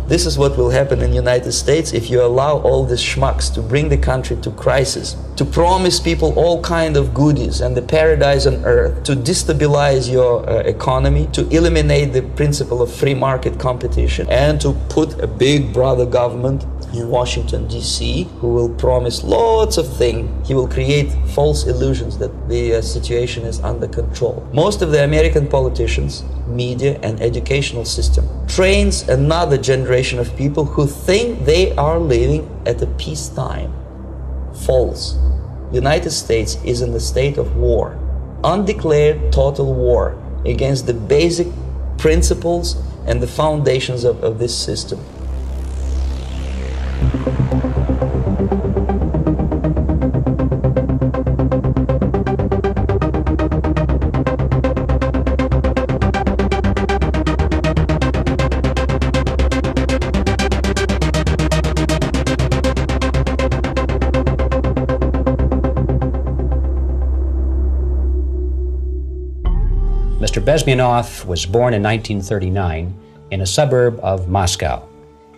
This is what will happen in the United States if you allow all these schmucks to bring the country to crisis, to promise people all kind of goodies and the paradise on earth, to destabilize your economy, to eliminate the principle of free market competition, and to put a big brother government in Washington, D.C., who will promise lots of things. He will create false illusions that the situation is under control. Most of the American politicians, media, and educational system trains another generation of people who think they are living at a peacetime. False. The United States is in the state of war, undeclared total war against the basic principles and the foundations of this system. Mr. Bezmenov was born in 1939 in a suburb of Moscow.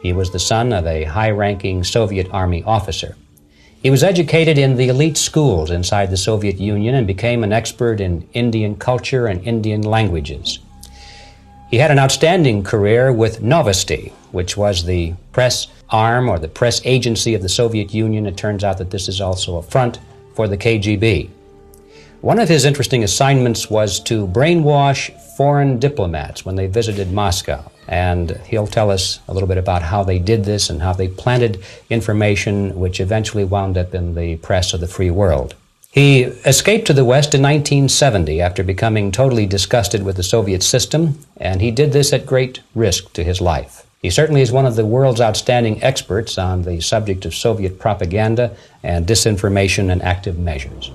He was the son of a high-ranking Soviet Army officer. He was educated in the elite schools inside the Soviet Union and became an expert in Indian culture and Indian languages. He had an outstanding career with Novosti, which was the press arm or the press agency of the Soviet Union. It turns out that this is also a front for the KGB. One of his interesting assignments was to brainwash foreign diplomats when they visited Moscow. And he'll tell us a little bit about how they did this and how they planted information which eventually wound up in the press of the free world. He escaped to the West in 1970 after becoming totally disgusted with the Soviet system, and he did this at great risk to his life. He certainly is one of the world's outstanding experts on the subject of Soviet propaganda and disinformation and active measures.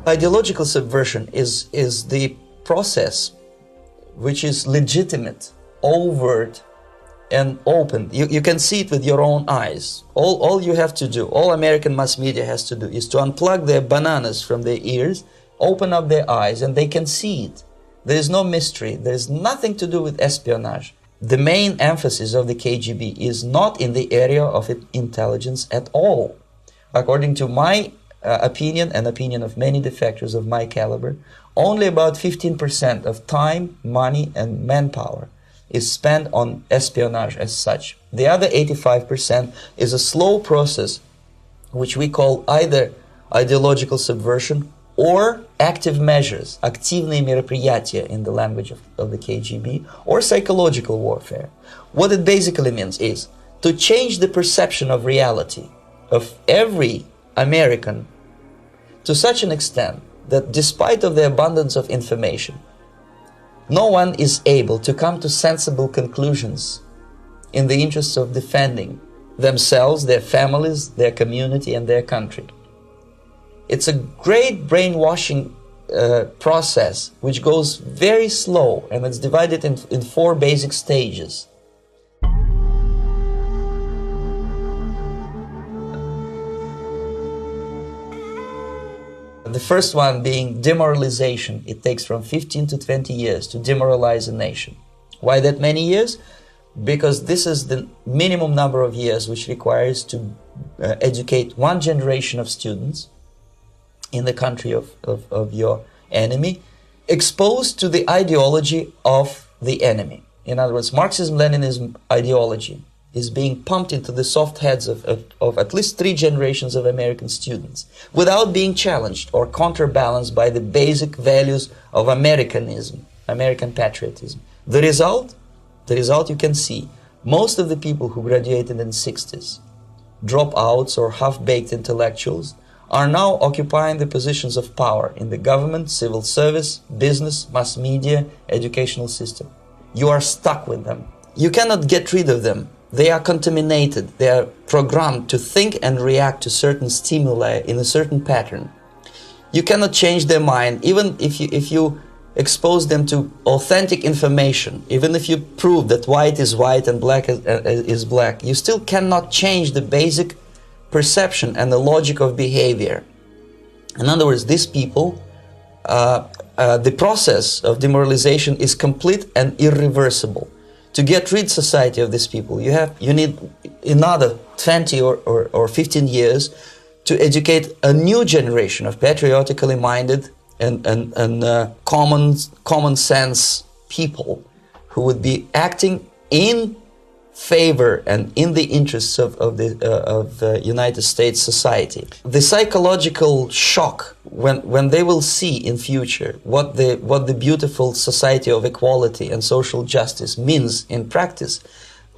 Ideological subversion is the process which is legitimate, overt, and open. You can see it with your own eyes. All you have to do, all American mass media has to do, is to unplug their bananas from their ears, open up their eyes, and they can see it. There is no mystery. There is nothing to do with espionage. The main emphasis of the KGB is not in the area of intelligence at all. According to my opinion and opinion of many defectors of my caliber, only about 15% of time, money, and manpower is spent on espionage as such. The other 85% is a slow process which we call either ideological subversion or active measures, активные мероприятия in the language of the KGB, or psychological warfare. What it basically means is to change the perception of reality of every American to such an extent that despite of the abundance of information, no one is able to come to sensible conclusions in the interests of defending themselves, their families, their community, and their country. It's a great brainwashing process which goes very slow, and it's divided in 4 basic stages. The first one being demoralization. It takes from 15 to 20 years to demoralize a nation. Why that many years? Because this is the minimum number of years which requires to educate one generation of students in the country of your enemy, exposed to the ideology of the enemy. In other words, Marxism-Leninism ideology is being pumped into the soft heads of at least 3 generations of American students without being challenged or counterbalanced by the basic values of Americanism, American patriotism. The result you can see. Most of the people who graduated in the 60s, dropouts or half-baked intellectuals, are now occupying the positions of power in the government, civil service, business, mass media, educational system. You are stuck with them. You cannot get rid of them. They are contaminated. They are programmed to think and react to certain stimuli in a certain pattern. You cannot change their mind, even if you expose them to authentic information, even if you prove that white is white and black is black. You still cannot change the basic perception and the logic of behavior. In other words, these people the process of demoralization is complete and irreversible. To get rid society of these people, you need another 20 or 15 years to educate a new generation of patriotically minded and common sense people who would be acting in favor and in the interests of the United States society. The psychological shock when they will see in future what the beautiful society of equality and social justice means in practice,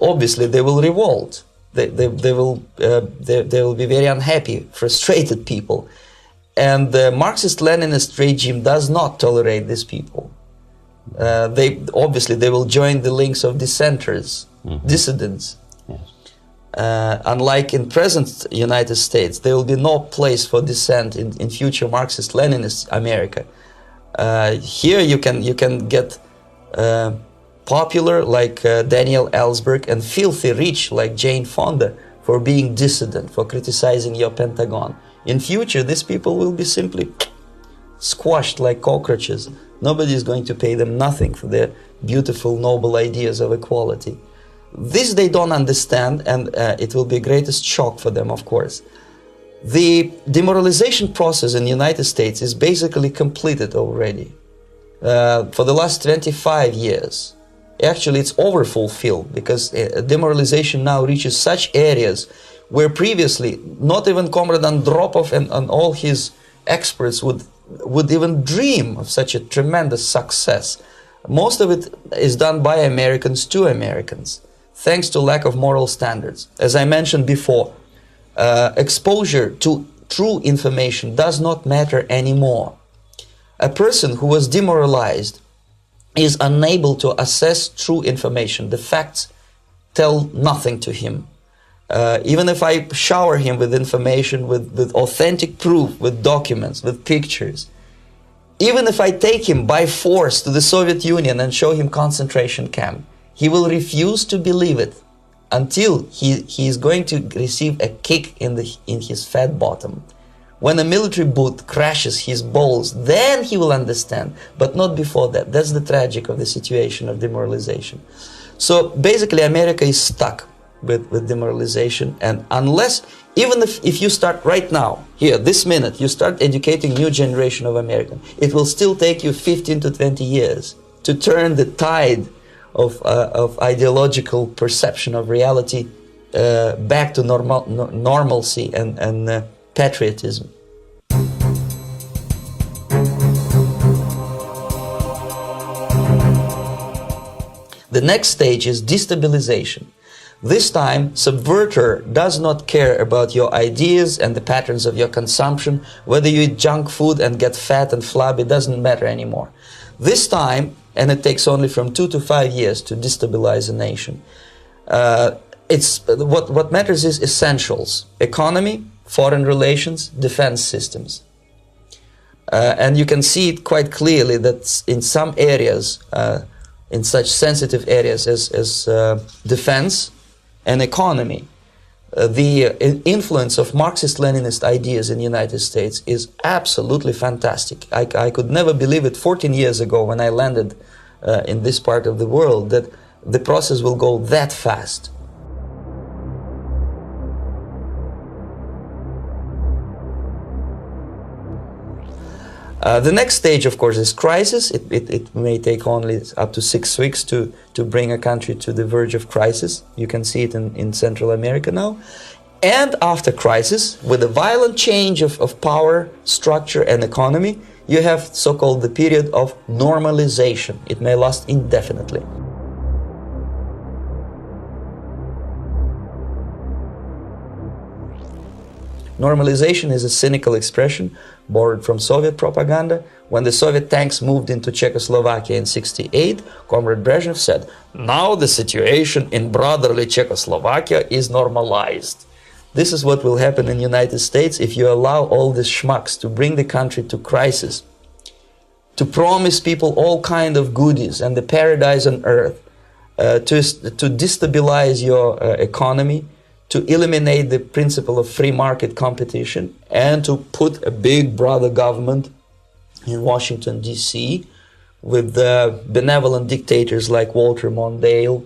obviously they will revolt. They will be very unhappy, frustrated people, and the Marxist-Leninist regime does not tolerate these people. They will join the links of dissenters. Dissidents. Yes. Unlike in present United States, there will be no place for dissent in future Marxist-Leninist America. Here you can get popular like Daniel Ellsberg and filthy rich like Jane Fonda for being dissident, for criticizing your Pentagon. In future, these people will be simply squashed like cockroaches. Nobody is going to pay them nothing for their beautiful, noble ideas of equality. This they don't understand, and it will be the greatest shock for them, of course. The demoralization process in the United States is basically completed already. For the last 25 years. Actually, it's overfulfilled, because demoralization now reaches such areas where previously not even Comrade Andropov and all his experts would even dream of such a tremendous success. Most of it is done by Americans to Americans, thanks to lack of moral standards. As I mentioned before, exposure to true information does not matter anymore. A person who was demoralized is unable to assess true information. The facts tell nothing to him. Even if I shower him with information, with authentic proof, with documents, with pictures, even if I take him by force to the Soviet Union and show him concentration camp, he will refuse to believe it until he is going to receive a kick in his fat bottom. When a military boot crashes his balls, then he will understand, but not before that. That's the tragic of the situation of demoralization. So basically, America is stuck with demoralization, and unless, even if you start right now, here, this minute, you start educating new generation of Americans, it will still take you 15 to 20 years to turn the tide of ideological perception of reality back to normalcy and patriotism. The next stage is destabilization. This time, subverter does not care about your ideas and the patterns of your consumption. Whether you eat junk food and get fat and flabby doesn't matter anymore. This time, and it takes only from 2 to 5 years to destabilize a nation, what matters is essentials: economy, foreign relations, defense systems. And you can see it quite clearly that in some areas, in such sensitive areas as defense and economy, the influence of Marxist-Leninist ideas in the United States is absolutely fantastic. I could never believe it 14 years ago when I landed in this part of the world that the process will go that fast. The next stage, of course, is crisis. It may take only up to 6 weeks to bring a country to the verge of crisis. You can see it in Central America now. And after crisis, with a violent change of power, structure, and economy, you have so-called the period of normalization. It may last indefinitely. Normalization is a cynical expression borrowed from Soviet propaganda. When the Soviet tanks moved into Czechoslovakia in '68, Comrade Brezhnev said, "Now the situation in brotherly Czechoslovakia is normalized." This is what will happen in the United States if you allow all these schmucks to bring the country to crisis, to promise people all kind of goodies and the paradise on earth, to destabilize your economy, to eliminate the principle of free market competition, and to put a big brother government in Washington, D.C., with the benevolent dictators like Walter Mondale,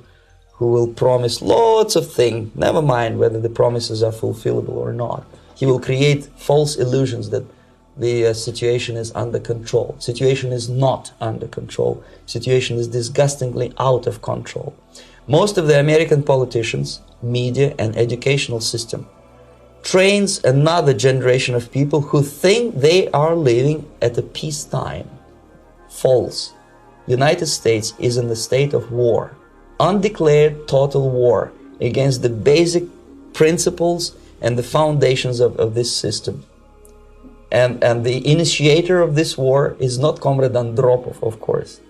who will promise lots of things, never mind whether the promises are fulfillable or not. He will create false illusions that the situation is under control. Situation is not under control. Situation is disgustingly out of control. Most of the American politicians, media, and educational system trains another generation of people who think they are living at a peacetime. False. United States is in the state of war. Undeclared total war against the basic principles and the foundations of this system. And the initiator of this war is not Comrade Andropov, of course.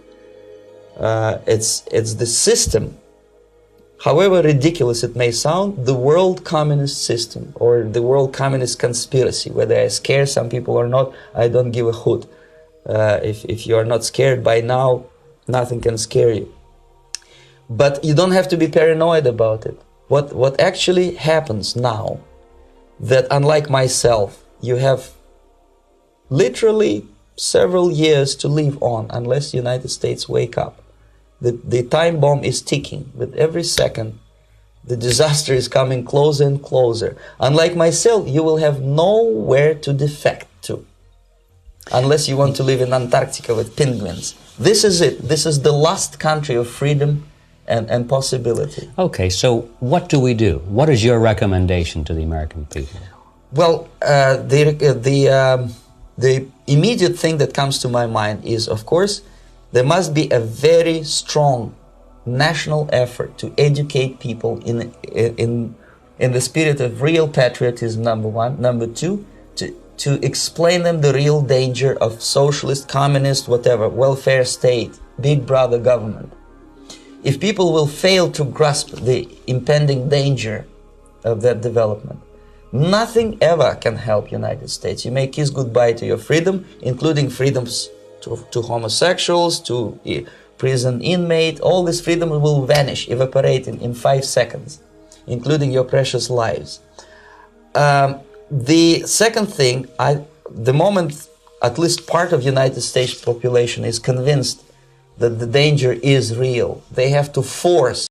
It's the system. However ridiculous it may sound, the world communist system or the world communist conspiracy, whether I scare some people or not, I don't give a hoot. If you are not scared by now, nothing can scare you. But you don't have to be paranoid about it. What actually happens now, that unlike myself, you have literally several years to live on unless the United States wake up. The time bomb is ticking. With every second, the disaster is coming closer and closer. Unlike myself, you will have nowhere to defect to, unless you want to live in Antarctica with penguins. This is it. This is the last country of freedom and possibility. Okay, so what do we do? What is your recommendation to the American people? Well, the immediate thing that comes to my mind is, of course, there must be a very strong national effort to educate people in the spirit of real patriotism, number one. Number two, to explain them the real danger of socialist, communist, whatever, welfare state, big brother government. If people will fail to grasp the impending danger of that development, nothing ever can help United States. You may kiss goodbye to your freedom, including freedoms to homosexuals, to prison inmate. All this freedom will vanish, evaporate in 5 seconds, including your precious lives. The second thing, the moment at least part of United States population is convinced that the danger is real, they have to force